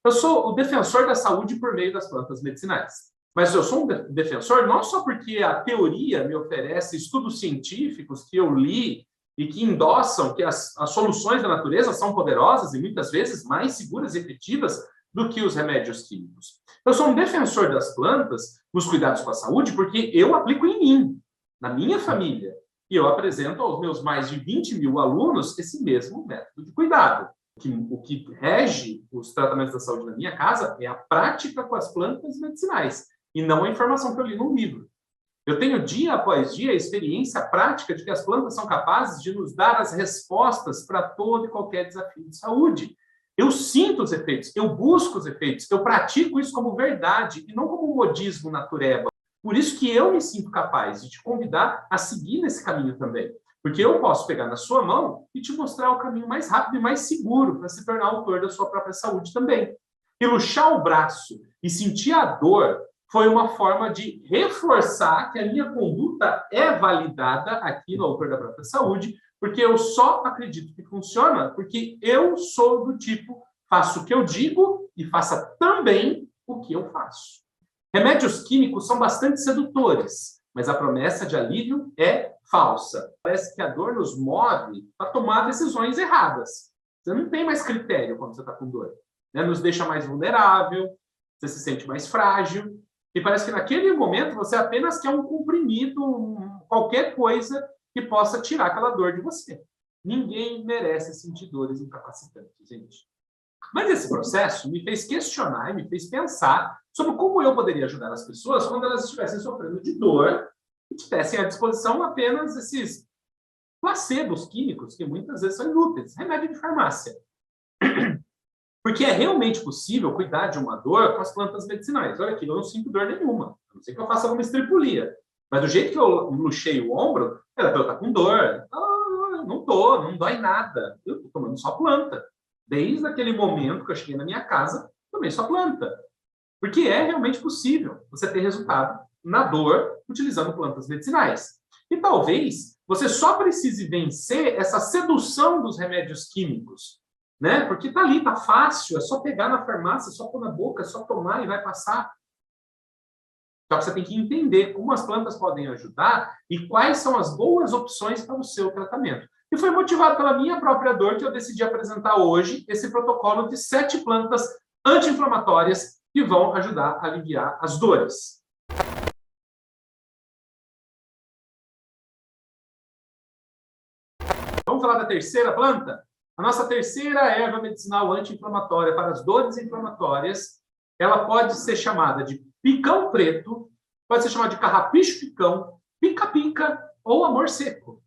Eu sou o defensor da saúde por meio das plantas medicinais. Mas eu sou um defensor não só porque a teoria me oferece estudos científicos que eu li e que endossam que as soluções da natureza são poderosas e muitas vezes mais seguras e efetivas do que os remédios químicos. Eu sou um defensor das plantas nos cuidados com a saúde porque eu aplico em mim, na minha família, e eu apresento aos meus mais de 20 mil alunos esse mesmo método de cuidado. O que rege os tratamentos da saúde na minha casa é a prática com as plantas medicinais, e não a informação que eu li num livro. Eu tenho dia após dia a experiência prática de que as plantas são capazes de nos dar as respostas para todo e qualquer desafio de saúde. Eu sinto os efeitos, eu busco os efeitos, eu pratico isso como verdade e não como modismo natureba. Por isso que eu me sinto capaz de te convidar a seguir nesse caminho também. Porque eu posso pegar na sua mão e te mostrar o caminho mais rápido e mais seguro para se tornar autor da sua própria saúde também. E luxar o braço e sentir a dor foi uma forma de reforçar que a minha conduta é validada aqui no Autor da Própria Saúde, porque eu só acredito que funciona porque eu sou do tipo, faço o que eu digo e faça também o que eu faço. Remédios químicos são bastante sedutores, mas a promessa de alívio é falsa. Parece que a dor nos move a tomar decisões erradas. Você não tem mais critério quando você está com dor. Nos deixa mais vulnerável, você se sente mais frágil, e parece que naquele momento você apenas quer um comprimido, qualquer coisa que possa tirar aquela dor de você. Ninguém merece sentir dores incapacitantes, gente. Mas esse processo me fez questionar e me fez pensar sobre como eu poderia ajudar as pessoas quando elas estivessem sofrendo de dor e tivessem à disposição apenas esses placebos químicos, que muitas vezes são inúteis, remédio de farmácia. Porque é realmente possível cuidar de uma dor com as plantas medicinais. Olha aqui, eu não sinto dor nenhuma. A não ser que eu faça alguma estripulia. Mas do jeito que eu luxei o ombro, ela está com dor. Não dói nada. Eu estou tomando só planta. Desde aquele momento que eu cheguei na minha casa, tomei só planta. Porque é realmente possível você ter resultado na dor utilizando plantas medicinais. E talvez você só precise vencer essa sedução dos remédios químicos. Porque tá ali, tá fácil, é só pegar na farmácia, é só pôr na boca, é só tomar e vai passar. Só que você tem que entender como as plantas podem ajudar e quais são as boas opções para o seu tratamento. E foi motivado pela minha própria dor que eu decidi apresentar hoje esse protocolo de 7 plantas anti-inflamatórias que vão ajudar a aliviar as dores. Vamos falar da terceira planta? A nossa terceira erva medicinal anti-inflamatória para as dores inflamatórias, ela pode ser chamada de picão preto, pode ser chamada de carrapicho-picão, pica-pica ou amor seco.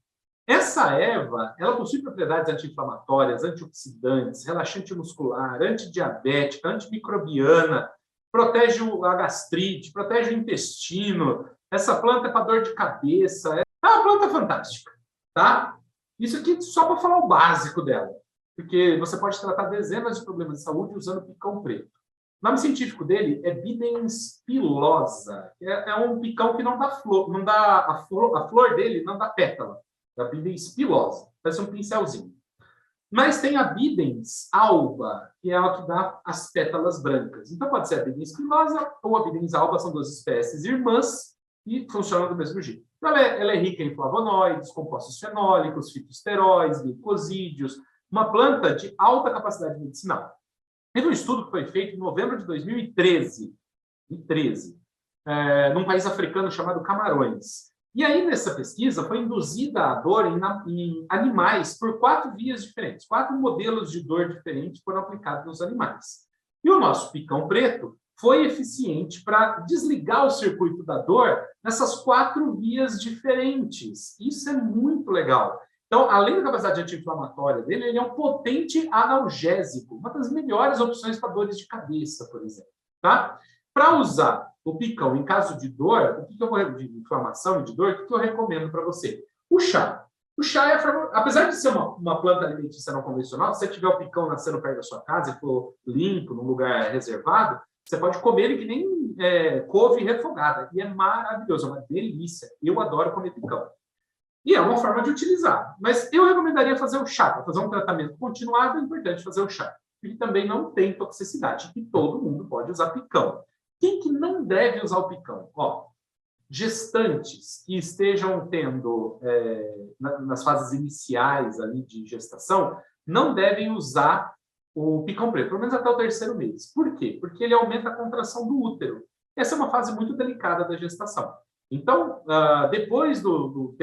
Essa erva, ela possui propriedades anti-inflamatórias, antioxidantes, relaxante muscular, antidiabética, antimicrobiana, protege a gastrite, protege o intestino. Essa planta é para dor de cabeça. É uma planta fantástica, tá? Isso aqui só para falar o básico dela, porque você pode tratar dezenas de problemas de saúde usando picão preto. O nome científico dele é Bidens pilosa. É um picão que não dá flor, a flor dele não dá pétala. Da Bidens pilosa. Parece um pincelzinho. Mas tem a Bidens alba, que é a que dá as pétalas brancas. Então pode ser a Bidens pilosa ou a Bidens alba, são duas espécies irmãs e funcionam do mesmo jeito. Ela é rica em flavonoides, compostos fenólicos, fitosteróides, glicosídeos, uma planta de alta capacidade medicinal. Teve um estudo que foi feito em novembro de 2013, num país africano chamado Camarões. E aí, nessa pesquisa, foi induzida a dor em animais por 4 vias diferentes. 4 modelos de dor diferentes foram aplicados nos animais. E o nosso picão preto foi eficiente para desligar o circuito da dor nessas 4 vias diferentes. Isso é muito legal. Então, além da capacidade anti-inflamatória dele, ele é um potente analgésico, uma das melhores opções para dores de cabeça, por exemplo. Tá? Para usar o picão em caso de dor, de inflamação e de dor, o que eu recomendo para você? O chá. O chá apesar de ser uma planta alimentícia não convencional, se você tiver o picão nascendo perto da sua casa e for limpo, num lugar reservado, você pode comer ele que nem couve refogada. E é maravilhoso, é uma delícia. Eu adoro comer picão. E é uma forma de utilizar. Mas eu recomendaria fazer o chá. Para fazer um tratamento continuado, é importante fazer o chá. e também não tem toxicidade, e todo mundo pode usar picão. Quem que não deve usar o picão? Ó, gestantes que estejam tendo, nas fases iniciais ali de gestação, não devem usar o picão preto, pelo menos até o 3º mês. Por quê? Porque ele aumenta a contração do útero. Essa é uma fase muito delicada da gestação. Então, depois eu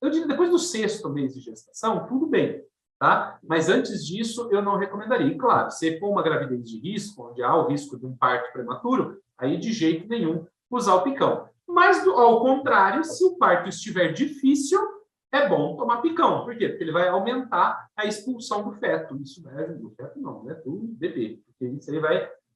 diria depois do 6º mês de gestação, tudo bem, tá? Mas antes disso, eu não recomendaria. E claro, se for uma gravidez de risco, onde há o risco de um parto prematuro, aí de jeito nenhum usar o picão. Mas, ao contrário, se o parto estiver difícil, é bom tomar picão. Por quê? Porque ele vai aumentar a expulsão do feto. Isso vai ajudar. Do feto não, né? Do bebê. Porque isso aí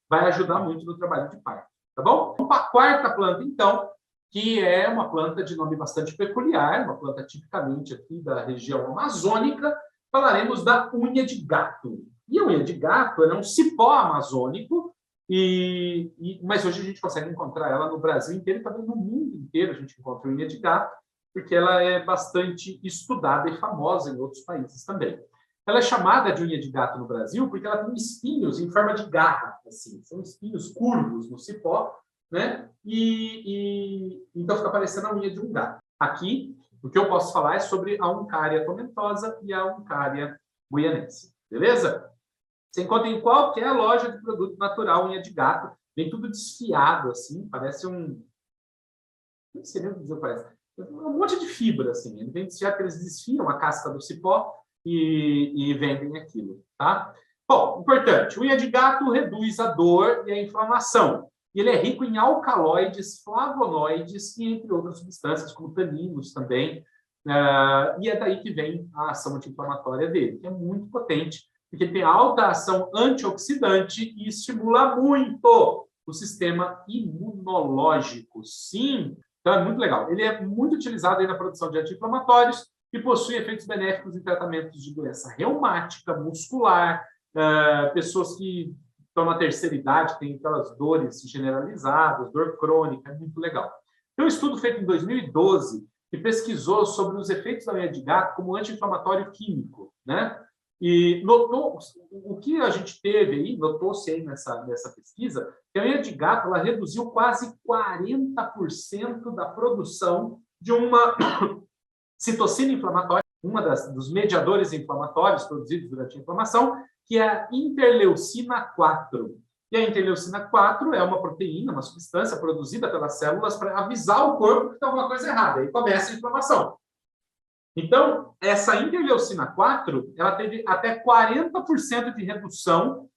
vai ajudar muito no trabalho de parto. Tá bom? Vamos para a quarta planta, então, que é uma planta de nome bastante peculiar, uma planta tipicamente aqui da região amazônica. Falaremos da unha de gato. E a unha de gato é um cipó amazônico, mas hoje a gente consegue encontrar ela no Brasil inteiro e também no mundo inteiro a gente encontra unha de gato, porque ela é bastante estudada e famosa em outros países também. Ela é chamada de unha de gato no Brasil porque ela tem espinhos em forma de garra, assim, são espinhos curvos no cipó, né? Então fica parecendo a unha de um gato. Aqui, o que eu posso falar é sobre a Uncaria tomentosa e a Uncaria guianense, beleza? Você encontra em qualquer loja de produto natural unha de gato, vem tudo desfiado, assim, parece não sei nem o que dizer, parece. Um monte de fibra, assim. Ele vem desfiado, eles desfiam a casca do cipó e vendem aquilo, tá? Bom, importante, unha de gato reduz a dor e a inflamação. E ele é rico em alcaloides, flavonoides e entre outras substâncias, como taninos também. E é daí que vem a ação anti-inflamatória dele, que é muito potente, porque tem alta ação antioxidante e estimula muito o sistema imunológico. Sim, então é muito legal. Ele é muito utilizado aí na produção de anti-inflamatórios e possui efeitos benéficos em tratamentos de doença reumática, muscular, pessoas que estão na terceira idade, têm aquelas dores generalizadas, dor crônica, é muito legal. Tem um estudo feito em 2012 que pesquisou sobre os efeitos da unha de gato como anti-inflamatório químico, né? E notou, o que a gente teve aí, notou-se aí nessa pesquisa, que a unha de gato ela reduziu quase 40% da produção de uma citocina inflamatória, dos mediadores inflamatórios produzidos durante a inflamação, que é a interleucina 4. E a interleucina 4 é uma proteína, uma substância produzida pelas células para avisar o corpo que tem alguma coisa errada. Aí começa a inflamação. Então, essa interleucina 4, ela teve até 40% de redução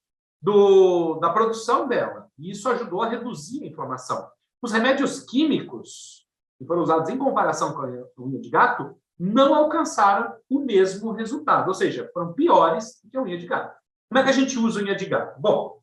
da produção dela. E isso ajudou a reduzir a inflamação. Os remédios químicos, que foram usados em comparação com a unha de gato, não alcançaram o mesmo resultado. Ou seja, foram piores do que a unha de gato. Como é que a gente usa unha de gato? Bom,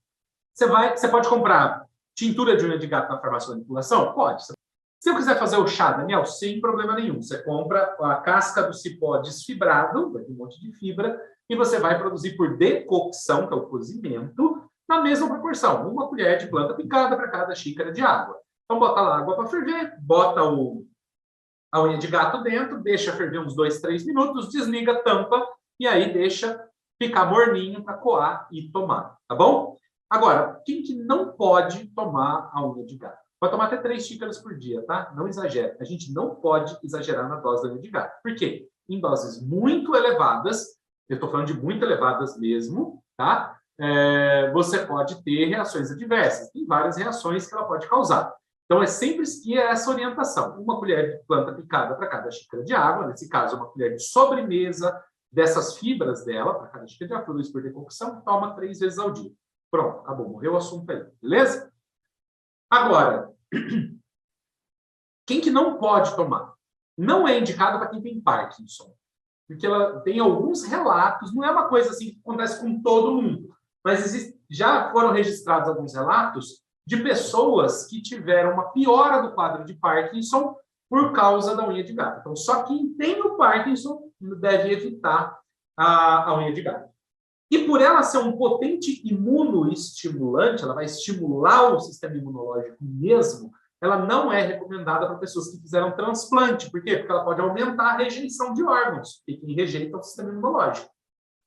você pode comprar tintura de unha de gato na farmácia de manipulação? Pode. Se eu quiser fazer o chá, Daniel, sem problema nenhum, você compra a casca do cipó desfibrado, vai ter um monte de fibra, e você vai produzir por decocção, que é o cozimento, na mesma proporção, 1 colher de planta picada para cada xícara de água. Então, bota lá a água para ferver, bota a unha de gato dentro, deixa ferver uns 2, 3 minutos, desliga a tampa, e aí deixa ficar morninho para coar e tomar, tá bom? Agora, quem que não pode tomar a unha de gato? Pode tomar até 3 xícaras por dia, tá? Não exagera. A gente não pode exagerar na dose da unha de gato. Por quê? Em doses muito elevadas, eu estou falando de muito elevadas mesmo, tá? Você pode ter reações adversas. Tem várias reações que ela pode causar. Então, é sempre seguir essa orientação. 1 colher de planta picada para cada xícara de água. Nesse caso, 1 colher de sobremesa dessas fibras dela, para cada xícara de água, produz por decocção, toma 3 vezes ao dia. Pronto, acabou. Morreu o assunto aí. Beleza? Agora, quem que não pode tomar? Não é indicado para quem tem Parkinson, porque ela tem alguns relatos, não é uma coisa assim que acontece com todo mundo, mas já foram registrados alguns relatos de pessoas que tiveram uma piora do quadro de Parkinson por causa da unha de gato. Então, só quem tem o Parkinson deve evitar a unha de gato. E por ela ser um potente imunoestimulante, ela vai estimular o sistema imunológico mesmo, ela não é recomendada para pessoas que fizeram transplante. Por quê? Porque ela pode aumentar a rejeição de órgãos, e quem rejeita é o sistema imunológico.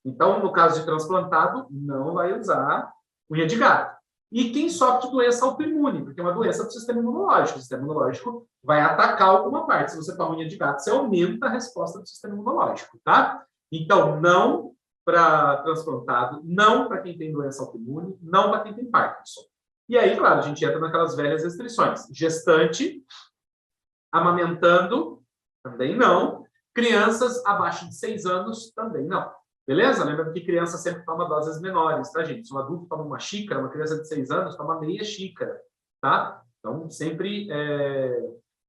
Então, no caso de transplantado, não vai usar unha de gato. E quem sofre de doença autoimune, porque é uma doença do sistema imunológico. O sistema imunológico vai atacar alguma parte. Se você toma unha de gato, você aumenta a resposta do sistema imunológico, tá? Então, não para transplantado, não para quem tem doença autoimune, não para quem tem Parkinson. E aí, claro, a gente entra naquelas velhas restrições. Gestante, amamentando, também não. Crianças abaixo de 6 anos, também não. Beleza? Lembrando que criança sempre toma doses menores, tá, gente? Se um adulto toma uma xícara, uma criança de 6 anos toma meia xícara, tá? Então, sempre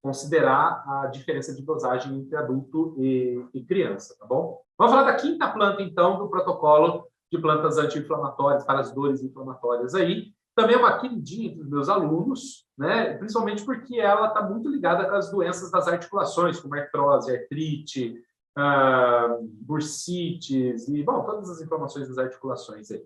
considerar a diferença de dosagem entre adulto e criança, tá bom? Vamos falar da quinta planta, então, do protocolo de plantas anti-inflamatórias para as dores inflamatórias aí. Também é uma queridinha entre os meus alunos, né? Principalmente porque ela está muito ligada com as doenças das articulações, como artrose, artrite, bursites e, bom, todas as inflamações das articulações aí.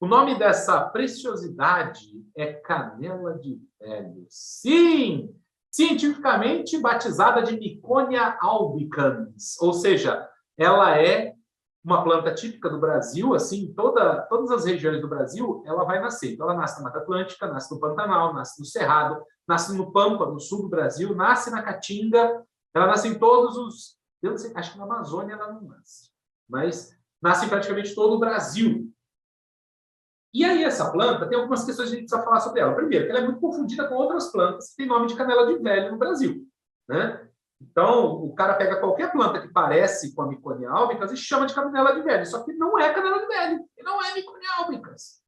O nome dessa preciosidade é canela de velho. Sim! Cientificamente batizada de Miconia albicans, ou seja, ela é uma planta típica do Brasil, assim, todas as regiões do Brasil, ela vai nascer. Então, ela nasce na Mata Atlântica, nasce no Pantanal, nasce no Cerrado, nasce no Pampa, no sul do Brasil, nasce na Caatinga, ela nasce em todos os... Eu não sei, acho que na Amazônia ela não nasce, mas nasce em praticamente todo o Brasil. E aí, essa planta, tem algumas questões que a gente precisa falar sobre ela. Primeiro, que ela é muito confundida com outras plantas que têm nome de canela de velho no Brasil, né? Então, o cara pega qualquer planta que parece com a Miconia albicans e chama de canela de velho. Só que não é canela de velho, e não é Miconia albicans.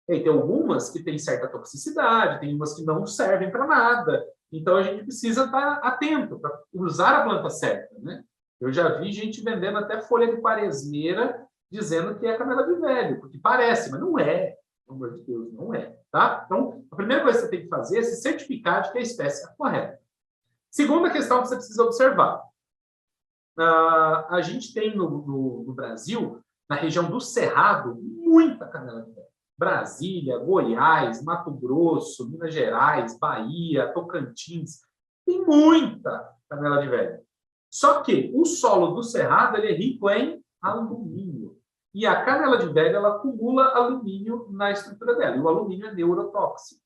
E tem algumas que têm certa toxicidade, tem umas que não servem para nada. Então, a gente precisa estar atento para usar a planta certa, né? Eu já vi gente vendendo até folha de quaresmeira dizendo que é canela de velho, porque parece, mas não é. Pelo amor de Deus, não é. Tá? Então, a primeira coisa que você tem que fazer é se certificar de que a espécie é correta. Segunda questão que você precisa observar. A gente tem no Brasil, na região do Cerrado, muita canela de velho. Brasília, Goiás, Mato Grosso, Minas Gerais, Bahia, Tocantins. Tem muita canela de velho. Só que o solo do Cerrado ele é rico em alumínio. E a canela de velho ela acumula alumínio na estrutura dela. E o alumínio é neurotóxico.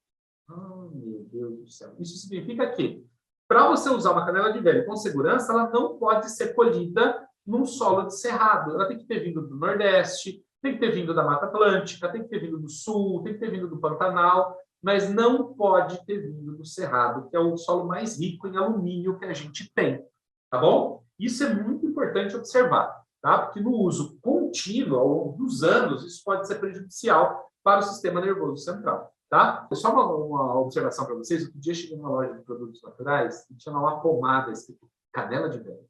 Meu Deus do céu. Isso significa que, para você usar uma canela de velho com segurança, ela não pode ser colhida num solo de cerrado. Ela tem que ter vindo do Nordeste, tem que ter vindo da Mata Atlântica, tem que ter vindo do Sul, tem que ter vindo do Pantanal, mas não pode ter vindo do Cerrado, que é o solo mais rico em alumínio que a gente tem. Tá bom? Isso é muito importante observar, tá? Porque no uso contínuo, ao longo dos anos, isso pode ser prejudicial para o sistema nervoso central. Tá? Só uma observação para vocês. Outro dia eu cheguei numa loja de produtos naturais e tinha lá uma pomada escrito canela de velho.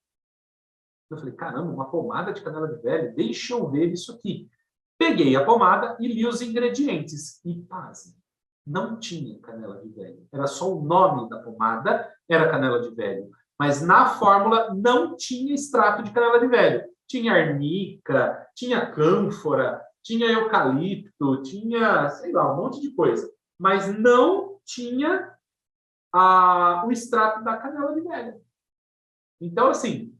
Eu falei, caramba, uma pomada de canela de velho? Deixa eu ver isso aqui. Peguei a pomada e li os ingredientes. E, pasme, não tinha canela de velho. Era só o nome da pomada, era canela de velho. Mas na fórmula não tinha extrato de canela de velho. Tinha arnica, tinha cânfora, tinha eucalipto, tinha, sei lá, um monte de coisa. Mas não tinha o extrato da canela de velho. Então, assim,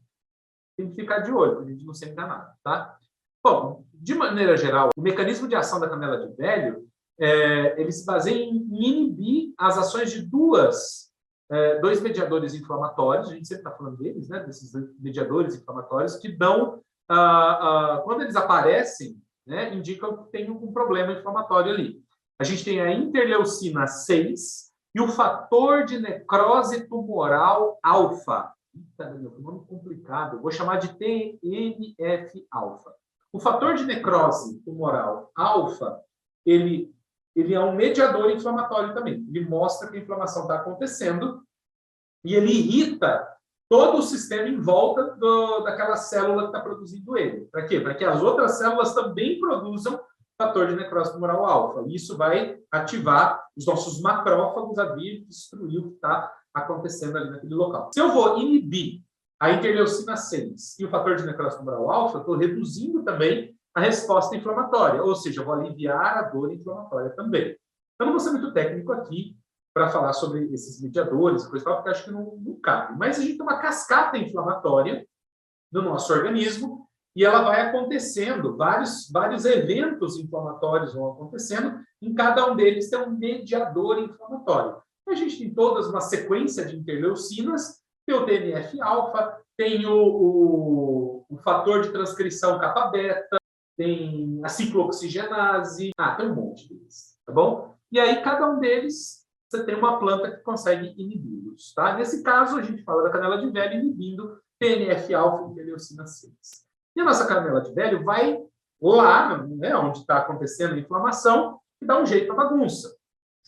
tem que ficar de olho, para a gente não ser enganado, tá? Bom, de maneira geral, o mecanismo de ação da canela de velho, ele se baseia em inibir as ações de dois mediadores inflamatórios, a gente sempre está falando deles, né? Desses mediadores inflamatórios que dão, quando eles aparecem, né, indicam que tem um problema inflamatório ali. A gente tem a interleucina 6 e o fator de necrose tumoral alfa. Eita, meu, que nome complicado. Eu vou chamar de TNF-alfa. O fator de necrose tumoral alfa, ele é um mediador inflamatório também. Ele mostra que a inflamação está acontecendo e ele irrita todo o sistema em volta daquela célula que está produzindo ele. Para quê? Para que as outras células também produzam fator de necrose tumoral alfa. E isso vai ativar os nossos macrófagos a vir destruir o que está acontecendo ali naquele local. Se eu vou inibir a interleucina 6 e o fator de necrose tumoral alfa, eu estou reduzindo também a resposta inflamatória, ou seja, eu vou aliviar a dor inflamatória também. Eu não vou ser muito técnico aqui para falar sobre esses mediadores, coisa e tal, porque acho que não cabe. Mas a gente tem uma cascata inflamatória no nosso organismo e ela vai acontecendo, vários eventos inflamatórios vão acontecendo, em cada um deles tem um mediador inflamatório. A gente tem todas uma sequência de interleucinas, tem o TNF-alfa, tem o fator de transcrição kappa-beta, tem a ciclooxigenase, tem um monte deles, tá bom? E aí, cada um deles, você tem uma planta que consegue inibi-los, tá? Nesse caso, a gente fala da canela de velho inibindo TNF-alfa e interleucina 6. E a nossa canela de velho vai lá, né, onde está acontecendo a inflamação, e dá um jeito na bagunça.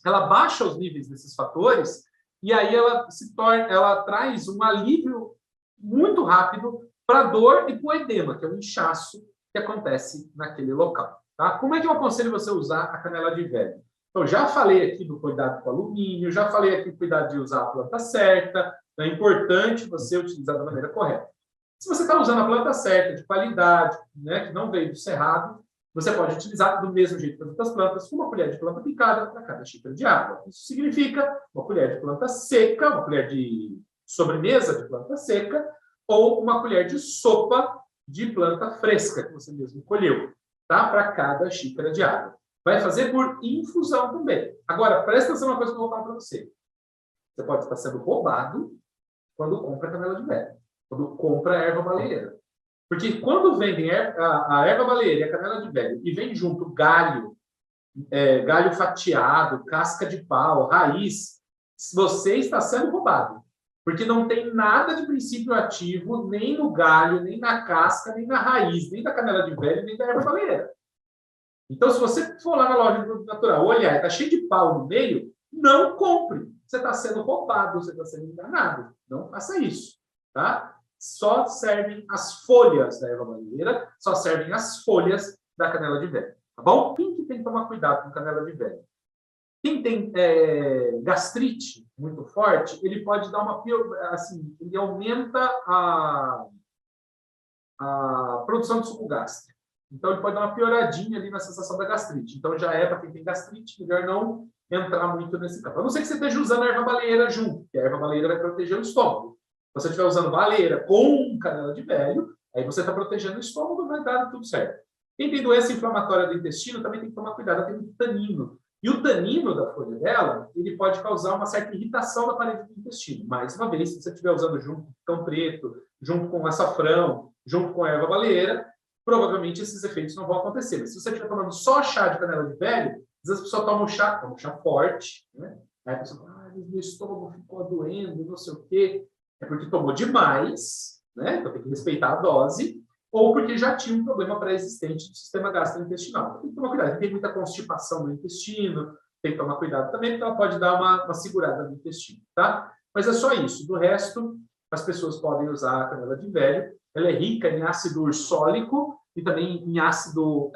Ela baixa os níveis desses fatores, e aí ela traz um alívio muito rápido para a dor e para o edema, que é o inchaço que acontece naquele local. Tá? Como é que eu aconselho você a usar a canela de velho? Então, já falei aqui do cuidado com o alumínio, já falei aqui do cuidado de usar a planta certa, é importante você utilizar da maneira correta. Se você está usando a planta certa, de qualidade, né, que não veio do cerrado, você pode utilizar do mesmo jeito que as outras plantas, uma colher de planta picada para cada xícara de água. Isso significa uma colher de planta seca, uma colher de sobremesa de planta seca, ou uma colher de sopa de planta fresca, que você mesmo colheu, tá? Para cada xícara de água. Vai fazer por infusão também. Agora, presta atenção numa coisa que eu vou falar para você. Você pode estar sendo roubado quando compra canela de velho, quando compra erva baleeira. Porque quando vendem a erva baleeira e a canela de velho e vem junto galho, galho fatiado, casca de pau, raiz, você está sendo roubado. Porque não tem nada de princípio ativo nem no galho, nem na casca, nem na raiz, nem da canela de velho, nem da erva baleeira. Então, se você for lá na loja de produto natural, olhar, está cheio de pau no meio, não compre. Você está sendo roubado, você está sendo enganado. Não faça isso, tá? Só servem as folhas da erva baleeira, só servem as folhas da canela de velho, tá bom? Quem que tem que tomar cuidado com canela de velho? Quem tem gastrite muito forte, ele pode dar uma assim, ele aumenta a produção de suco gástrico. Então, ele pode dar uma pioradinha ali na sensação da gastrite. Então, já para quem tem gastrite, melhor não entrar muito nesse campo. A não ser que você esteja usando a erva baleeira junto, que a erva baleeira vai proteger o estômago. Se você estiver usando baleeira com canela de velho, aí você está protegendo o estômago, vai dar tudo certo. Quem tem doença inflamatória do intestino também tem que tomar cuidado, tem muito tanino. E o tanino da folha dela, ele pode causar uma certa irritação na parede do intestino. Mais uma vez, se você estiver usando junto com picão preto, junto com açafrão, junto com a erva baleeira, provavelmente esses efeitos não vão acontecer. Mas se você estiver tomando só chá de canela de velho, às vezes a pessoa toma um chá forte, né? Aí a pessoa fala, meu estômago ficou doendo, não sei o quê. É porque tomou demais, né? Então tem que respeitar a dose, ou porque já tinha um problema pré-existente do sistema gastrointestinal. Então, tem que tomar cuidado. Tem muita constipação no intestino, tem que tomar cuidado também, porque ela pode dar uma segurada no intestino, tá? Mas é só isso. Do resto, as pessoas podem usar a canela de velho. Ela é rica em ácido ursólico e também em ácido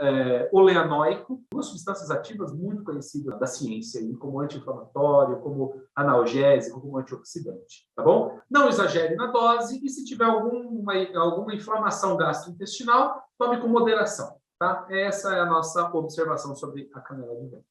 oleanoico, duas substâncias ativas muito conhecidas da ciência, como anti-inflamatório, como analgésico, como antioxidante, tá bom? Não exagere na dose e se tiver alguma inflamação gastrointestinal, tome com moderação, tá? Essa é a nossa observação sobre a canela de velho.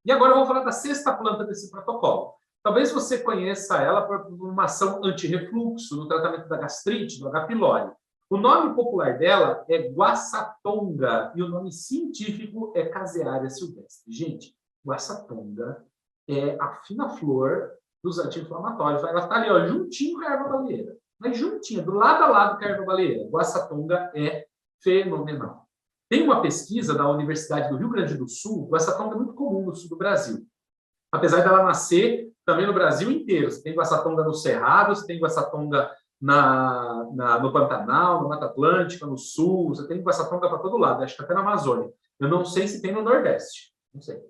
E agora eu vou falar da sexta planta desse protocolo. Talvez você conheça ela por uma ação anti-refluxo no tratamento da gastrite, do H. pylori. O nome popular dela é guaçatonga e o nome científico é Casearia silvestre. Gente, guaçatonga é a fina flor dos anti-inflamatórios. Ela está ali, ó, juntinho com a erva baleeira. Mas juntinha, do lado a lado com a erva baleeira. Guaçatonga é fenomenal. Tem uma pesquisa da Universidade do Rio Grande do Sul, guaçatonga é muito comum no sul do Brasil. Apesar dela nascer também no Brasil inteiro. Você tem guaçatonga no Cerrado, você tem guaçatonga no Pantanal, na Mata Atlântica, no Sul, você tem guaçatonga para todo lado, acho que até na Amazônia. Eu não sei se tem no Nordeste, não sei.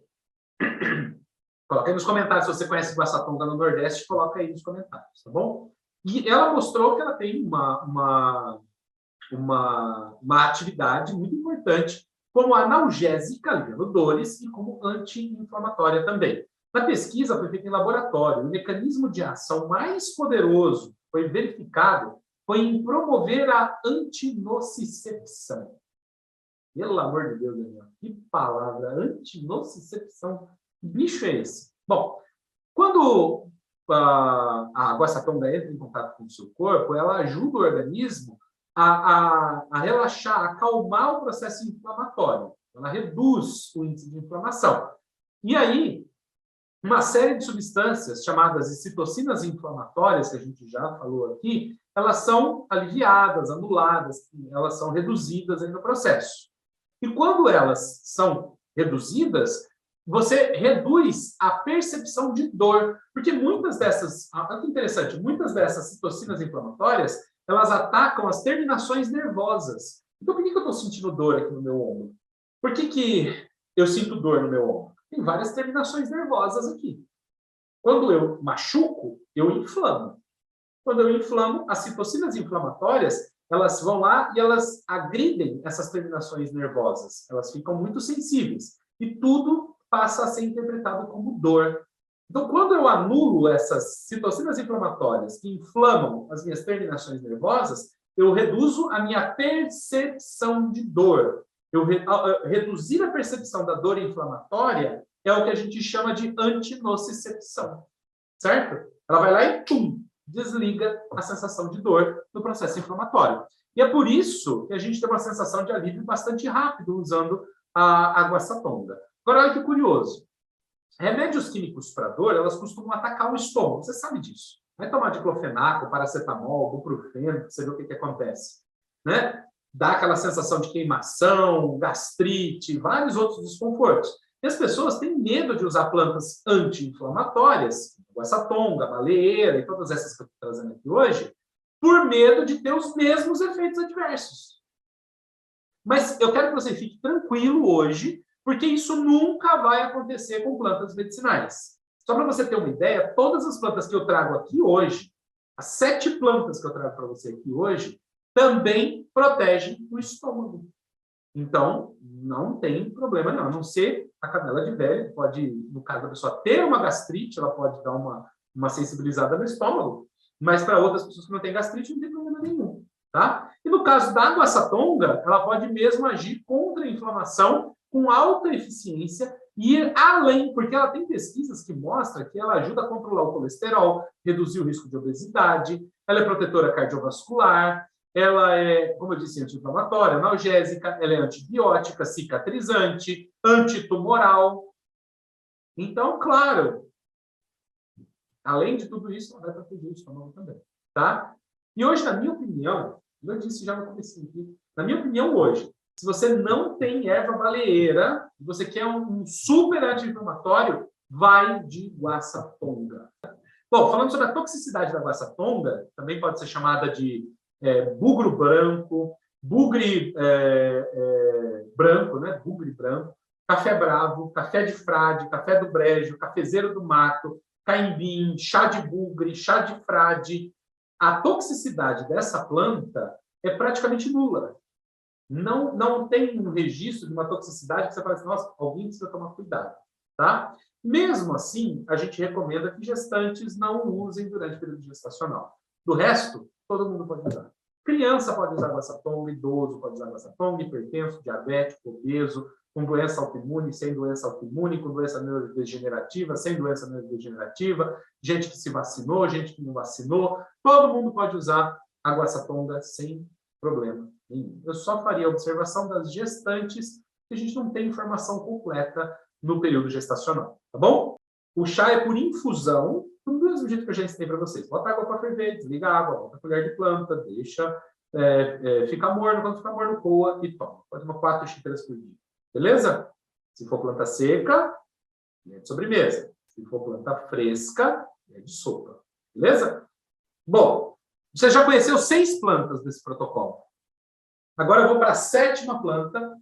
Coloca aí nos comentários se você conhece guaçatonga no Nordeste, coloca aí nos comentários, tá bom? E ela mostrou que ela tem uma atividade muito importante como analgésica, aliviando dores, e como anti-inflamatória também. Na pesquisa foi feita em laboratório. O mecanismo de ação mais poderoso foi verificado foi em promover a antinocicepção. Pelo amor de Deus, Daniel, que palavra, antinocicepção. Que bicho é esse? Bom, quando a guaçatonga entra em contato com o seu corpo, ela ajuda o organismo a relaxar, a acalmar o processo inflamatório. Ela reduz o índice de inflamação. E aí, uma série de substâncias chamadas de citocinas inflamatórias, que a gente já falou aqui, elas são aliviadas, anuladas, elas são reduzidas aí no processo. E quando elas são reduzidas, você reduz a percepção de dor, porque muitas dessas, olha que interessante, muitas dessas citocinas inflamatórias, elas atacam as terminações nervosas. Então, por que eu estou sentindo dor aqui no meu ombro? Por que eu sinto dor no meu ombro? Tem várias terminações nervosas aqui. Quando eu machuco, eu inflamo. Quando eu inflamo, as citocinas inflamatórias, elas vão lá e elas agridem essas terminações nervosas. Elas ficam muito sensíveis. E tudo passa a ser interpretado como dor. Então, quando eu anulo essas citocinas inflamatórias que inflamam as minhas terminações nervosas, eu reduzo a minha percepção de dor. Reduzir a percepção da dor inflamatória é o que a gente chama de antinocicepção, certo? Ela vai lá e, pum, desliga a sensação de dor no processo inflamatório. E é por isso que a gente tem uma sensação de alívio bastante rápido usando a aguaçatonga. Agora, olha que curioso. Remédios químicos para dor, elas costumam atacar o estômago. Você sabe disso. Vai tomar diclofenaco, paracetamol, ibuprofeno, você vê o que acontece, né? Dá aquela sensação de queimação, gastrite, vários outros desconfortos. E as pessoas têm medo de usar plantas anti-inflamatórias, aguaçatonga, baleeira e todas essas que eu estou trazendo aqui hoje, por medo de ter os mesmos efeitos adversos. Mas eu quero que você fique tranquilo hoje, porque isso nunca vai acontecer com plantas medicinais. Só para você ter uma ideia, todas as plantas que eu trago aqui hoje, as 7 plantas que eu trago para você aqui hoje, também protegem o estômago. Então, não tem problema não. A não ser a canela de velho, pode, no caso da pessoa ter uma gastrite, ela pode dar uma sensibilizada no estômago, mas para outras pessoas que não têm gastrite, não tem problema nenhum. Tá? E no caso da aguaçatonga, ela pode mesmo agir contra a inflamação com alta eficiência e ir além, porque ela tem pesquisas que mostram que ela ajuda a controlar o colesterol, reduzir o risco de obesidade, ela é protetora cardiovascular, ela é, como eu disse, anti-inflamatória, analgésica, ela é antibiótica, cicatrizante, antitumoral. Então, claro, além de tudo isso, ela vai proteger o estômago também, tá? E hoje, na minha opinião, eu disse já no começo aqui, na minha opinião hoje, se você não tem erva baleeira, e você quer um super anti-inflamatório, vai de guaçatonga. Bom, falando sobre a toxicidade da guaçatonga, também pode ser chamada de bugro branco, bugre branco, né? Bugre branco, café bravo, café de frade, café do brejo, cafezeiro do mato, caimbim, chá de bugre, chá de frade. A toxicidade dessa planta é praticamente nula. Não tem um registro de uma toxicidade que você fala assim, nossa, alguém precisa tomar cuidado, tá? Mesmo assim, a gente recomenda que gestantes não usem durante o período gestacional. Do resto, todo mundo pode usar. Criança pode usar guaçatonga, idoso pode usar guaçatonga, hipertenso, diabético, obeso, com doença autoimune, sem doença autoimune, com doença neurodegenerativa, sem doença neurodegenerativa, gente que se vacinou, gente que não vacinou, todo mundo pode usar a guaçatonga sem problema nenhum. Eu só faria a observação das gestantes, que a gente não tem informação completa no período gestacional, tá bom? O chá é por infusão, do mesmo jeito que eu já ensinei para vocês. Bota água para ferver, desliga a água, bota a colher de planta, deixa ficar morno, quando ficar morno, coa e toma. Pode tomar 4 xícaras por dia. Beleza? Se for planta seca, é de sobremesa. Se for planta fresca, é de sopa. Beleza? Bom, você já conheceu 6 plantas desse protocolo. Agora eu vou para a 7ª planta,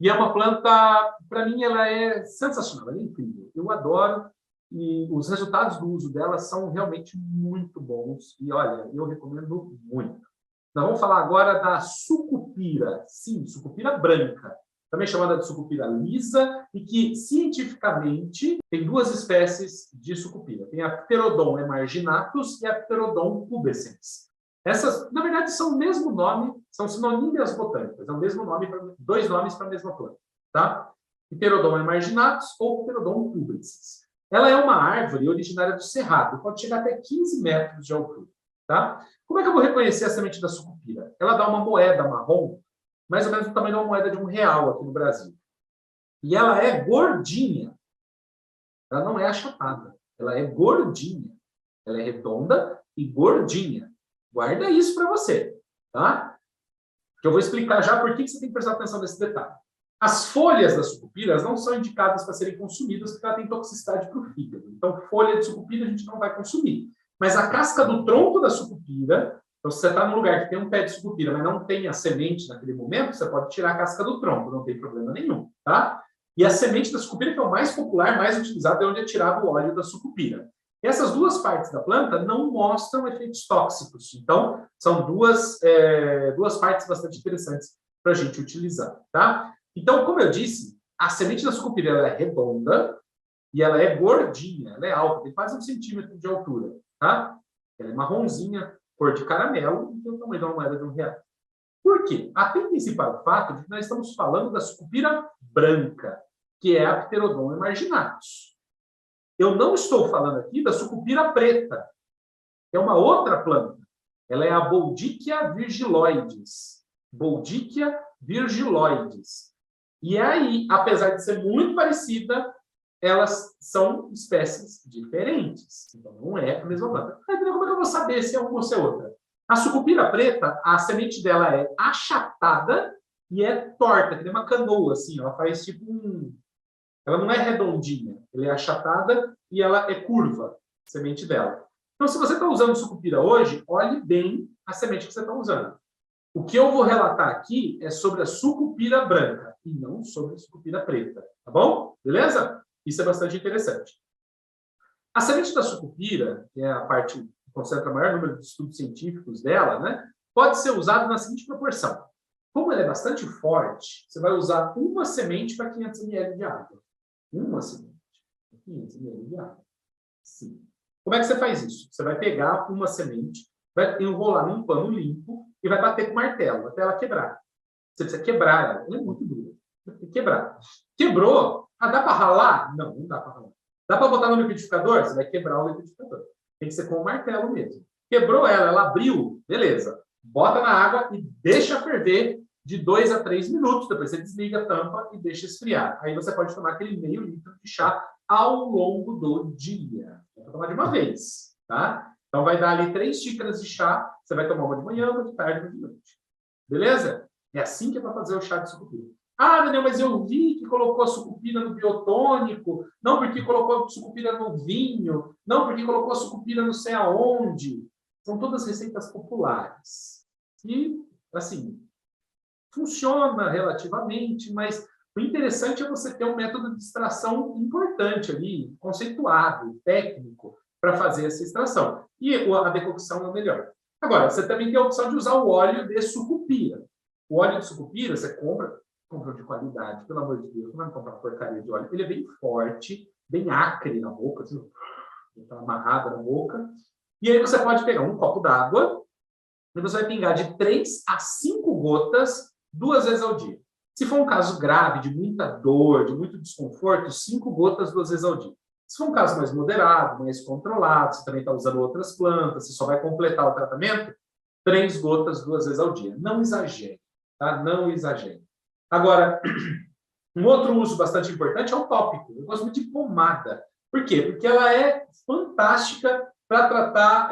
e é uma planta, para mim, ela é sensacional, ela é incrível. Eu adoro, e os resultados do uso dela são realmente muito bons. E olha, eu recomendo muito. Nós vamos falar agora da sucupira. Sim, sucupira branca, também chamada de sucupira lisa, e que, cientificamente, tem 2 espécies de sucupira. Tem a Pterodon emarginatus e a Pterodon pubescens. Essas, na verdade, são o mesmo nome, são sinonímias botânicas, é o mesmo nome, 2 nomes para a mesma planta, tá? Pterodon emarginatus ou Pterodon pubescens. Ela é uma árvore originária do cerrado, pode chegar até 15 metros de altura, tá? Como é que eu vou reconhecer a semente da sucupira? sucupira? Ela dá uma moeda marrom, mais ou menos do tamanho de uma moeda de R$1 aqui no Brasil. E ela é gordinha. Ela não é achatada. Ela é gordinha. Ela é redonda e gordinha. Guarda isso para você, tá? Que eu vou explicar já por que você tem que prestar atenção nesse detalhe. As folhas das sucupiras não são indicadas para serem consumidas porque ela tem toxicidade para o fígado. Então, folha de sucupira a gente não vai consumir. Mas a casca do tronco da sucupira, então, se você está num lugar que tem um pé de sucupira, mas não tem a semente naquele momento, você pode tirar a casca do tronco, não tem problema nenhum, tá? E a semente da sucupira, que é o mais popular, mais utilizado, é onde é tirado o óleo da sucupira. E essas duas partes da planta não mostram efeitos tóxicos. Então, são duas partes bastante interessantes para a gente utilizar, tá? Então, como eu disse, a semente da sucupira ela é redonda e ela é gordinha, ela é alta, tem quase 1 centímetro de altura, tá? Ela é marronzinha, cor de caramelo, e tem o tamanho de uma moeda de R$1. Por quê? Atentem-se para o fato de que nós estamos falando da sucupira branca, que é a Pterodon emarginatus. Eu não estou falando aqui da sucupira preta, que é uma outra planta. Ela é a Boldicchia virgiloides. Boldicchia virgiloides. E aí, apesar de ser muito parecida, elas são espécies diferentes. Então, não é a mesma planta. Então, como é que eu vou saber se é uma ou se é outra? A sucupira preta, a semente dela é achatada e é torta, que nem uma canoa, assim. Ela faz tipo um... Ela não é redondinha, ela é achatada e ela é curva, a semente dela. Então, se você está usando sucupira hoje, olhe bem a semente que você está usando. O que eu vou relatar aqui é sobre a sucupira branca e não sobre a sucupira preta, tá bom? Beleza? Isso é bastante interessante. A semente da sucupira, que é a parte que concentra o maior número de estudos científicos dela, né, pode ser usada na seguinte proporção. Como ela é bastante forte, você vai usar uma semente para 500 ml de água. Uma semente para 500 ml de água. Sim. Como é que você faz isso? Você vai pegar uma semente, vai enrolar num pano limpo e vai bater com martelo até ela quebrar. Você precisa quebrar ela. Ela é muito dura. Tem que quebrar. Quebrou? Dá para ralar? Não, não dá para ralar. Dá para botar no liquidificador? Você vai quebrar o liquidificador. Tem que ser com o martelo mesmo. Quebrou ela abriu, beleza. Bota na água e deixa ferver de 2 a 3 minutos. Depois você desliga a tampa e deixa esfriar. Aí você pode tomar aquele meio litro de chá ao longo do dia. Vai tomar de uma vez, tá? Então vai dar ali 3 xícaras de chá. Você vai tomar uma de manhã, uma de tarde, uma de noite. Beleza? É assim que é para fazer o chá de sucupira. Daniel, mas eu vi que colocou a sucupira no biotônico, não porque colocou a sucupira no vinho, não porque colocou a sucupira não sei aonde. São todas receitas populares. E, assim, funciona relativamente, mas o interessante é você ter um método de extração importante ali, conceituado, técnico, para fazer essa extração. E a decocção é o melhor. Agora, você também tem a opção de usar o óleo de sucupira. O óleo de sucupira, você compra de qualidade, pelo amor de Deus, não vai comprar porcaria de óleo. Ele é bem forte, bem acre na boca, assim, está amarrado na boca. E aí você pode pegar um copo d'água e você vai pingar de 3 a 5 gotas 2 vezes ao dia. Se for um caso grave, de muita dor, de muito desconforto, 5 gotas 2 vezes ao dia. Se for um caso mais moderado, mais controlado, você também está usando outras plantas, você só vai completar o tratamento, 3 gotas 2 vezes ao dia. Não exagere, tá? Não exagere. Agora, um outro uso bastante importante é o tópico. Eu gosto muito de pomada. Por quê? Porque ela é fantástica para tratar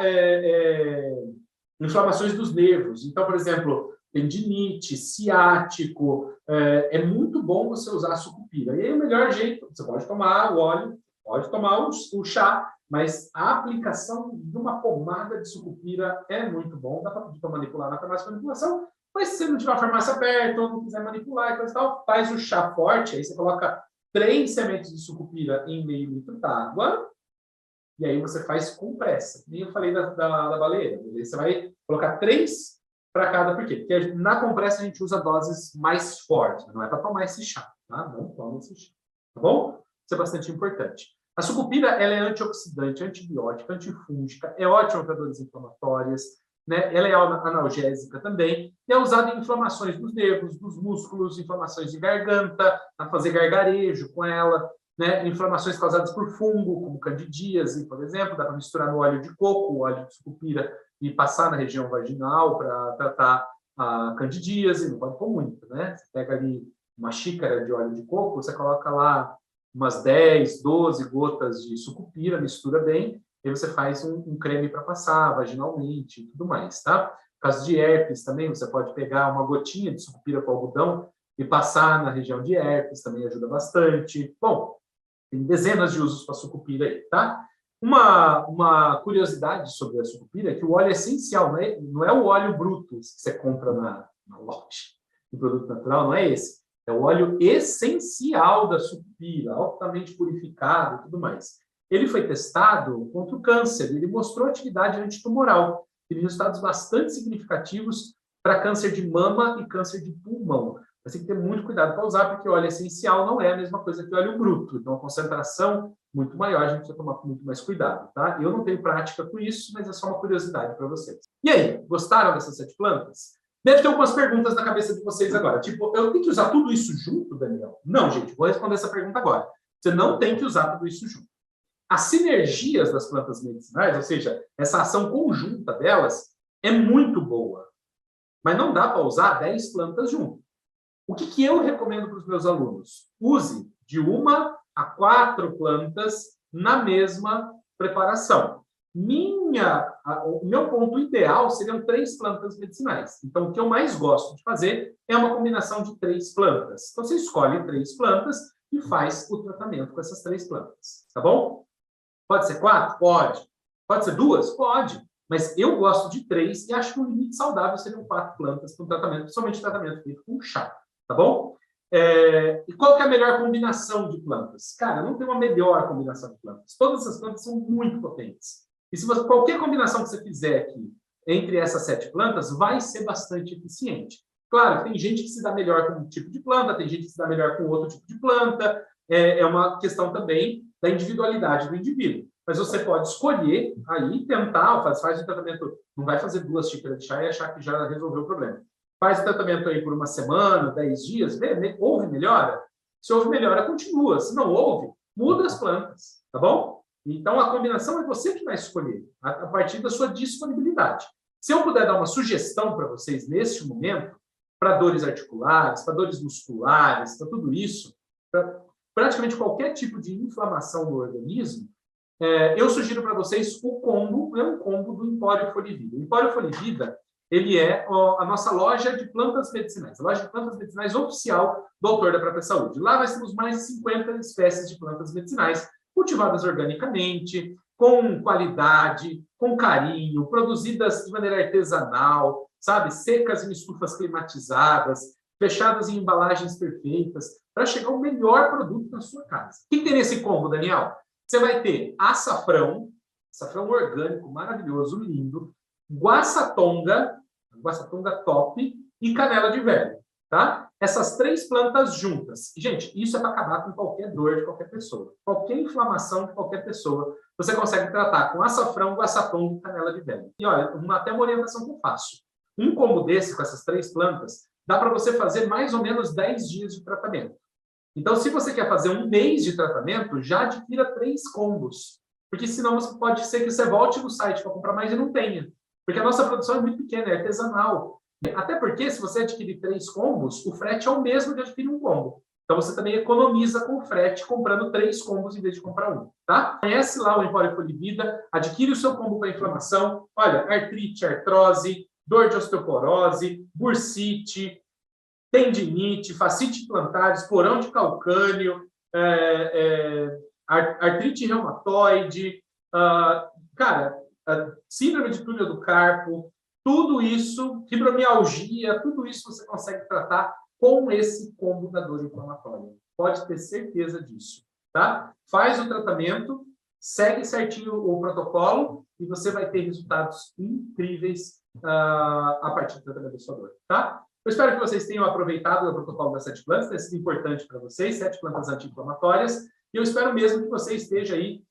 inflamações dos nervos. Então, por exemplo, tendinite, ciático, é muito bom você usar a sucupira. E aí o melhor jeito, você pode tomar o óleo, pode tomar o chá, mas a aplicação de uma pomada de sucupira é muito bom. Dá para manipular na farmácia de manipulação. Mas se você não tiver uma farmácia perto, ou não quiser manipular e coisa e tal, faz o chá forte, aí você coloca 3 sementes de sucupira em meio litro d'água, e aí você faz com pressa. Nem eu falei da baleia. Você vai colocar 3 para cada, por quê? Porque na compressa a gente usa doses mais fortes, não é para tomar esse chá, tá? Não toma esse chá, tá bom? Isso é bastante importante. A sucupira, ela é antioxidante, antibiótica, antifúngica, é ótima para dores inflamatórias, né? Ela é analgésica também, e é usada em inflamações dos nervos, dos músculos, inflamações de garganta, para fazer gargarejo com ela, né? Inflamações causadas por fungo, como candidíase, por exemplo, dá para misturar no óleo de coco, o óleo de sucupira e passar na região vaginal para tratar a candidíase, não pode pôr muito, né? Você pega ali uma xícara de óleo de coco, você coloca lá umas 10, 12 gotas de sucupira, mistura bem, e você faz um creme para passar vaginalmente e tudo mais, tá? No caso de herpes também, você pode pegar uma gotinha de sucupira com algodão e passar na região de herpes, também ajuda bastante. Bom, tem dezenas de usos para a sucupira aí, tá? Uma curiosidade sobre a sucupira é que o óleo é essencial, não é o óleo bruto que você compra na loja de produto natural, não é esse. É o óleo essencial da sucupira, altamente purificado e tudo mais. Ele foi testado contra o câncer, ele mostrou atividade antitumoral, teve resultados bastante significativos para câncer de mama e câncer de pulmão. Mas tem que ter muito cuidado para usar, porque óleo essencial não é a mesma coisa que óleo bruto. Então, a concentração muito maior, a gente precisa tomar muito mais cuidado, tá? Eu não tenho prática com isso, mas é só uma curiosidade para vocês. E aí, gostaram dessas 7 plantas? Deve ter algumas perguntas na cabeça de vocês agora. Tipo, eu tenho que usar tudo isso junto, Daniel? Não, gente, vou responder essa pergunta agora. Você não tem que usar tudo isso junto. As sinergias das plantas medicinais, ou seja, essa ação conjunta delas, é muito boa. Mas não dá para usar 10 plantas junto. O que eu recomendo para os meus alunos? Use de 1 a 4 plantas na mesma preparação. O meu ponto ideal seriam 3 plantas medicinais. Então, o que eu mais gosto de fazer é uma combinação de 3 plantas. Então, você escolhe 3 plantas e faz o tratamento com essas 3 plantas. Tá bom? Pode ser 4? Pode. Pode ser 2? Pode. Mas eu gosto de 3 e acho que o limite saudável seriam 4 plantas para um tratamento, principalmente tratamento feito com chá. Tá bom? E qual que é a melhor combinação de plantas? Cara, não tem uma melhor combinação de plantas. Todas essas plantas são muito potentes. E se você, qualquer combinação que você fizer aqui entre essas 7 plantas, vai ser bastante eficiente. Claro, tem gente que se dá melhor com um tipo de planta, tem gente que se dá melhor com outro tipo de planta. É uma questão também da individualidade do indivíduo. Mas você pode escolher aí, tentar, faz o tratamento, não vai fazer 2 xícaras de chá e achar que já resolveu o problema. Faz o tratamento aí por uma semana, 10 dias, houve melhora? Se houve melhora, continua. Se não houve, muda as plantas, tá bom? Então, a combinação é você que vai escolher, a partir da sua disponibilidade. Se eu puder dar uma sugestão para vocês neste momento, para dores articulares, para dores musculares, para tudo isso, para praticamente qualquer tipo de inflamação no organismo, eu sugiro para vocês o combo, é um combo do Empório Folivida. O Empório Folivida, ele é a nossa loja de plantas medicinais, a loja de plantas medicinais oficial do Autor da Própria Saúde. Lá nós temos mais de 50 espécies de plantas medicinais, cultivadas organicamente, com qualidade, com carinho, produzidas de maneira artesanal, sabe? Secas em estufas climatizadas, fechadas em embalagens perfeitas, para chegar o melhor produto na sua casa. O que tem nesse combo, Daniel? Você vai ter açafrão orgânico, maravilhoso, lindo, guaçatonga top e canela de velho, tá? Essas 3 plantas juntas. Gente, isso é para acabar com qualquer dor de qualquer pessoa. Qualquer inflamação de qualquer pessoa, você consegue tratar com açafrão, guaçatonga e canela de velho. E olha, até uma orientação que eu faço. Um combo desse, com essas 3 plantas, dá para você fazer mais ou menos 10 dias de tratamento. Então, se você quer fazer 1 mês de tratamento, já adquira 3 combos. Porque senão pode ser que você volte no site para comprar mais e não tenha. Porque a nossa produção é muito pequena, é artesanal. Até porque, se você adquirir 3 combos, o frete é o mesmo de adquirir um combo. Então, você também economiza com o frete comprando 3 combos em vez de comprar 1, tá? Conhece lá o Empório Folivida, adquire o seu combo para inflamação. Olha, artrite, artrose, dor de osteoporose, bursite, tendinite, fascite plantar, esporão de calcânio, artrite reumatoide, síndrome de túnel do carpo, tudo isso, fibromialgia, tudo isso você consegue tratar com esse combo da dor inflamatória. Pode ter certeza disso, tá? Faz o tratamento, segue certinho o protocolo e você vai ter resultados incríveis a partir do tratamento da sua dor, tá? Eu espero que vocês tenham aproveitado o protocolo das 7 plantas, tenha sido importante para vocês, 7 plantas anti-inflamatórias, e eu espero mesmo que você esteja aí,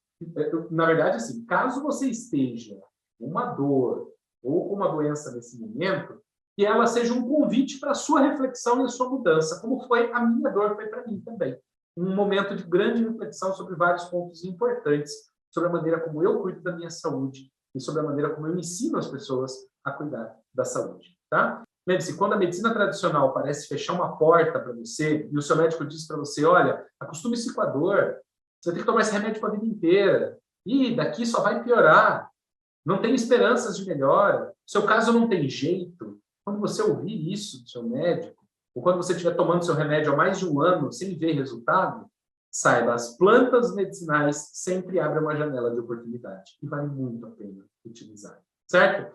na verdade, assim, caso você esteja com uma dor ou com uma doença nesse momento, que ela seja um convite para a sua reflexão e a sua mudança, como foi a minha dor, foi para mim também. Um momento de grande reflexão sobre vários pontos importantes, sobre a maneira como eu cuido da minha saúde e sobre a maneira como eu ensino as pessoas a cuidar da saúde, tá? Lembre-se, quando a medicina tradicional parece fechar uma porta para você e o seu médico diz para você, olha, acostume-se com a dor, você tem que tomar esse remédio para a vida inteira, e daqui só vai piorar, não tem esperanças de melhora, seu caso não tem jeito. Quando você ouvir isso do seu médico, ou quando você estiver tomando seu remédio há mais de um ano sem ver resultado, saiba, as plantas medicinais sempre abrem uma janela de oportunidade e vale muito a pena utilizar, certo?